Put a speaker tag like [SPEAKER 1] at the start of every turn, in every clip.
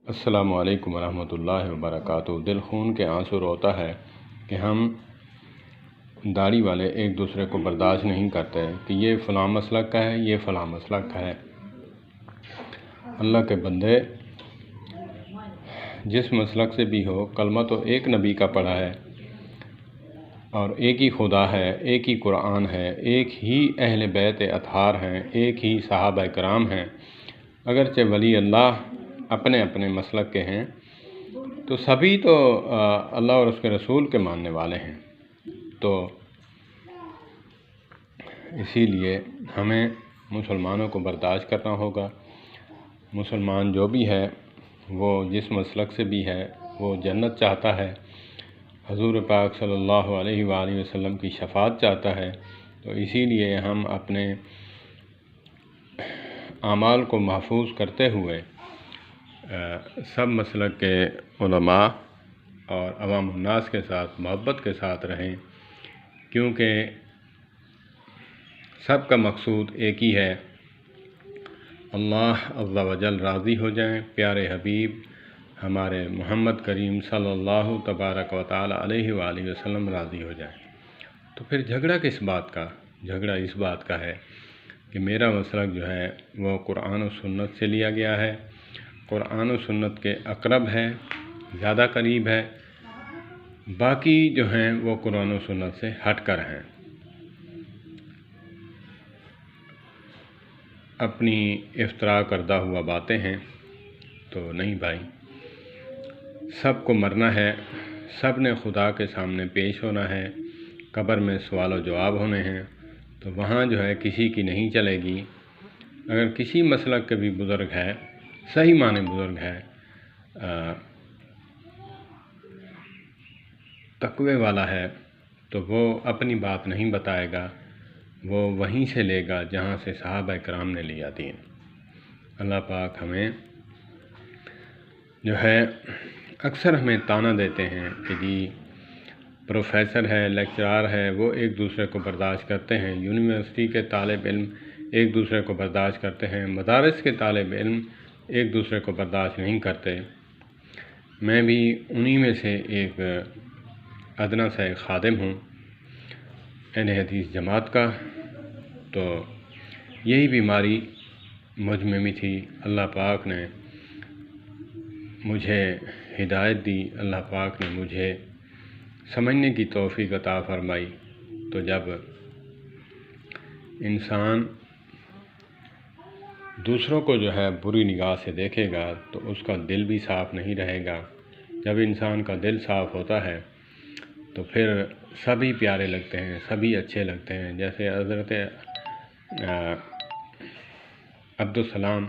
[SPEAKER 1] السلام علیکم ورحمۃ اللہ وبرکاتہ۔ دل خون کے آنسو روتا ہے کہ ہم داڑھی والے ایک دوسرے کو برداشت نہیں کرتے کہ یہ فلاں مسلک کا ہے، یہ فلاں مسلک کا ہے۔ اللہ کے بندے، جس مسلک سے بھی ہو، کلمہ تو ایک نبی کا پڑھا ہے اور ایک ہی خدا ہے، ایک ہی قرآن ہے، ایک ہی اہل بیت اطہار ہیں، ایک ہی صحابہ کرام ہیں۔ اگرچہ ولی اللہ اپنے اپنے مسلک کے ہیں تو سبھی تو اللہ اور اس کے رسول کے ماننے والے ہیں۔ تو اسی لیے ہمیں مسلمانوں کو برداشت کرنا ہوگا۔ مسلمان جو بھی ہے، وہ جس مسلک سے بھی ہے، وہ جنت چاہتا ہے، حضور پاک صلی اللہ علیہ وآلہ وسلم کی شفاعت چاہتا ہے۔ تو اسی لیے ہم اپنے اعمال کو محفوظ کرتے ہوئے سب مسلک کے علماء اور عوام الناس کے ساتھ محبت کے ساتھ رہیں، کیونکہ سب کا مقصود ایک ہی ہے، اللہ عز و جل راضی ہو جائیں، پیارے حبیب ہمارے محمد کریم صلی اللہ تبارک و تعالی علیہ وآلہ وسلم راضی ہو جائیں۔ تو پھر جھگڑا کس بات کا؟ جھگڑا اس بات کا ہے کہ میرا مسلک جو ہے وہ قرآن و سنت سے لیا گیا ہے، قرآن و سنت کے اقرب ہے، زیادہ قریب ہے، باقی جو ہیں وہ قرآن و سنت سے ہٹ کر ہیں۔ اپنی افتراء کردہ ہوا باتیں ہیں تو نہیں بھائی، سب کو مرنا ہے، سب نے خدا کے سامنے پیش ہونا ہے، قبر میں سوال و جواب ہونے ہیں، تو وہاں جو ہے کسی کی نہیں چلے گی۔ اگر کسی مسلک کے بھی بزرگ ہے، صحیح معنی بزرگ ہے، تقوی والا ہے، تو وہ اپنی بات نہیں بتائے گا، وہ وہیں سے لے گا جہاں سے صحابہ کرام نے لیا دین۔ اللہ پاک ہمیں جو ہے اکثر ہمیں طعنہ دیتے ہیں کہ جی پروفیسر ہے، لیکچرار ہے، وہ ایک دوسرے کو برداشت کرتے ہیں، یونیورسٹی کے طالب علم ایک دوسرے کو برداشت کرتے ہیں، مدارس کے طالب علم ایک دوسرے کو برداشت نہیں کرتے۔ میں بھی انہی میں سے ایک ادنا سا ایک خادم ہوں اہل حدیث جماعت کا۔ تو یہی بیماری مجھ میں بھی تھی، اللہ پاک نے مجھے ہدایت دی، اللہ پاک نے مجھے سمجھنے کی توفیق عطا فرمائی۔ تو جب انسان دوسروں کو جو ہے بری نگاہ سے دیکھے گا تو اس کا دل بھی صاف نہیں رہے گا۔ جب انسان کا دل صاف ہوتا ہے تو پھر سبھی پیارے لگتے ہیں، سبھی اچھے لگتے ہیں۔ جیسے حضرت عبدالسلام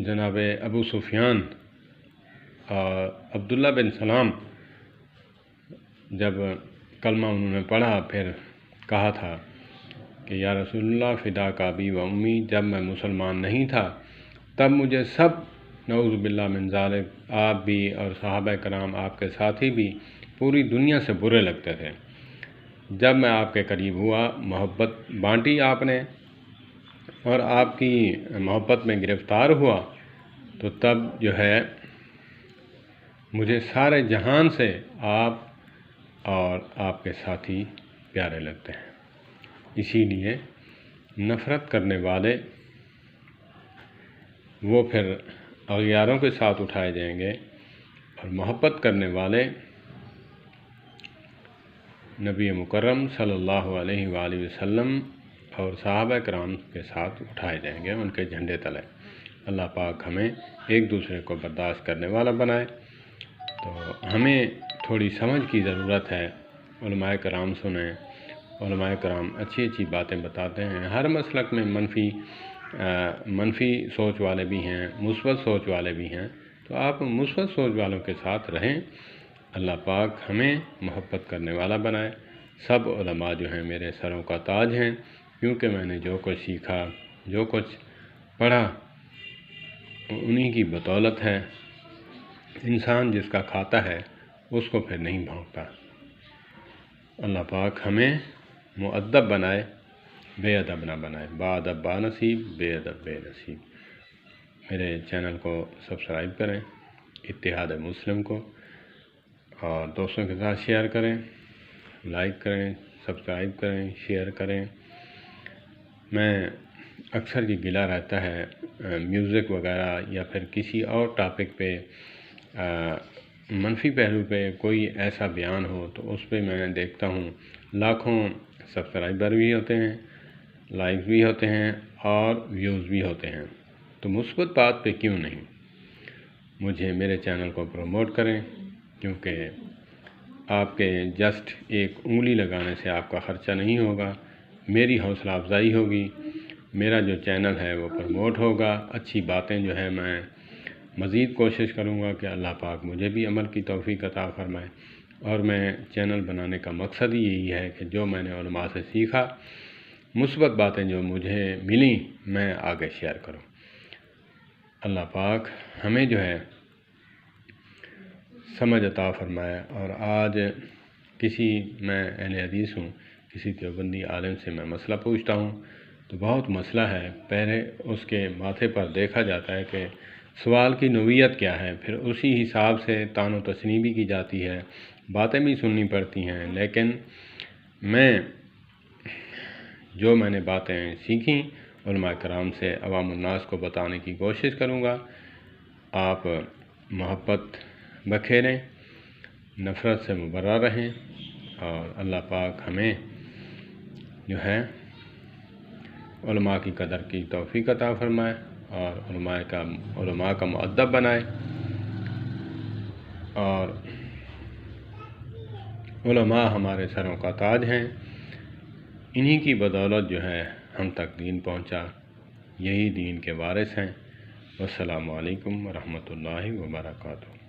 [SPEAKER 1] جناب ابو سفیان اور عبداللہ بن سلام جب کلمہ انہوں نے پڑھا، پھر کہا تھا کہ یا رسول اللہ فداک ابی و امی، جب میں مسلمان نہیں تھا تب مجھے سب نعوذ باللہ من ذالک، آپ بھی اور صحابہ کرام آپ کے ساتھی بھی پوری دنیا سے برے لگتے تھے۔ جب میں آپ کے قریب ہوا، محبت بانٹی آپ نے اور آپ کی محبت میں گرفتار ہوا، تو تب جو ہے مجھے سارے جہان سے آپ اور آپ کے ساتھی پیارے لگتے ہیں۔ اسی لیے نفرت کرنے والے وہ پھر اغیاروں کے ساتھ اٹھائے جائیں گے، اور محبت کرنے والے نبی مکرم صلی اللہ علیہ وآلہ وسلم اور صحابہ کرام کے ساتھ اٹھائے جائیں گے ان کے جھنڈے تلے۔ اللہ پاک ہمیں ایک دوسرے کو برداشت کرنے والا بنائے۔ تو ہمیں تھوڑی سمجھ کی ضرورت ہے، علماء کرام سنیں، علماء کرام اچھی اچھی باتیں بتاتے ہیں۔ ہر مسلک میں منفی سوچ والے بھی ہیں، مثبت سوچ والے بھی ہیں، تو آپ مثبت سوچ والوں کے ساتھ رہیں۔ اللہ پاک ہمیں محبت کرنے والا بنائے۔ سب علماء جو ہیں میرے سروں کا تاج ہیں، کیونکہ میں نے جو کچھ سیکھا، جو کچھ پڑھا، انہی کی بدولت ہے۔ انسان جس کا کھاتا ہے اس کو پھر نہیں بھونکتا۔ اللہ پاک ہمیں مؤدب بنائے، بے ادب نہ بنائے، با ادب با نصیب، بے ادب بے نصیب۔ میرے چینل کو سبسکرائب کریں، اتحاد مسلم کو، اور دوستوں کے ساتھ شیئر کریں، لائک کریں، سبسکرائب کریں، شیئر کریں۔ میں اکثر یہ گلہ رہتا ہے میوزک وغیرہ یا پھر کسی اور ٹاپک پہ منفی پہلو پہ کوئی ایسا بیان ہو تو اس پہ میں دیکھتا ہوں لاکھوں سبسکرائبر بھی ہوتے ہیں، لائک بھی ہوتے ہیں اور ویوز بھی ہوتے ہیں، تو مثبت بات پہ کیوں نہیں؟ مجھے میرے چینل کو پروموٹ کریں، کیونکہ آپ کے جسٹ ایک انگلی لگانے سے آپ کا خرچہ نہیں ہوگا، میری حوصلہ افزائی ہوگی، میرا جو چینل ہے وہ پروموٹ ہوگا، اچھی باتیں جو ہے میں مزید کوشش کروں گا کہ اللہ پاک مجھے بھی عمل کی توفیق عطا فرمائے، اور میں چینل بنانے کا مقصد ہی یہی ہے کہ جو میں نے علماء سے سیکھا، مثبت باتیں جو مجھے ملیں میں آگے شیئر کروں۔ اللہ پاک ہمیں جو ہے سمجھ عطا فرمائے۔ اور آج میں اہل حدیث ہوں، کسی دیوبندی عالم سے میں مسئلہ پوچھتا ہوں تو بہت مسئلہ ہے، پہلے اس کے ماتھے پر دیکھا جاتا ہے کہ سوال کی نوعیت کیا ہے، پھر اسی حساب سے طعن و تشنیع بھی کی جاتی ہے، باتیں بھی سننی پڑتی ہیں، لیکن جو میں نے باتیں سیکھیں علماء کرام سے عوام الناس کو بتانے کی کوشش کروں گا۔ آپ محبت بکھیریں، نفرت سے مبرہ رہیں، اور اللہ پاک ہمیں جو ہے علماء کی قدر کی توفیق عطا فرمائے اور علماء کا مؤدب بنائے، اور علماء ہمارے سروں کا تاج ہیں، انہی کی بدولت جو ہے ہم تک دین پہنچا، یہی دین کے وارث ہیں۔ والسلام علیکم ورحمۃ اللہ وبرکاتہ۔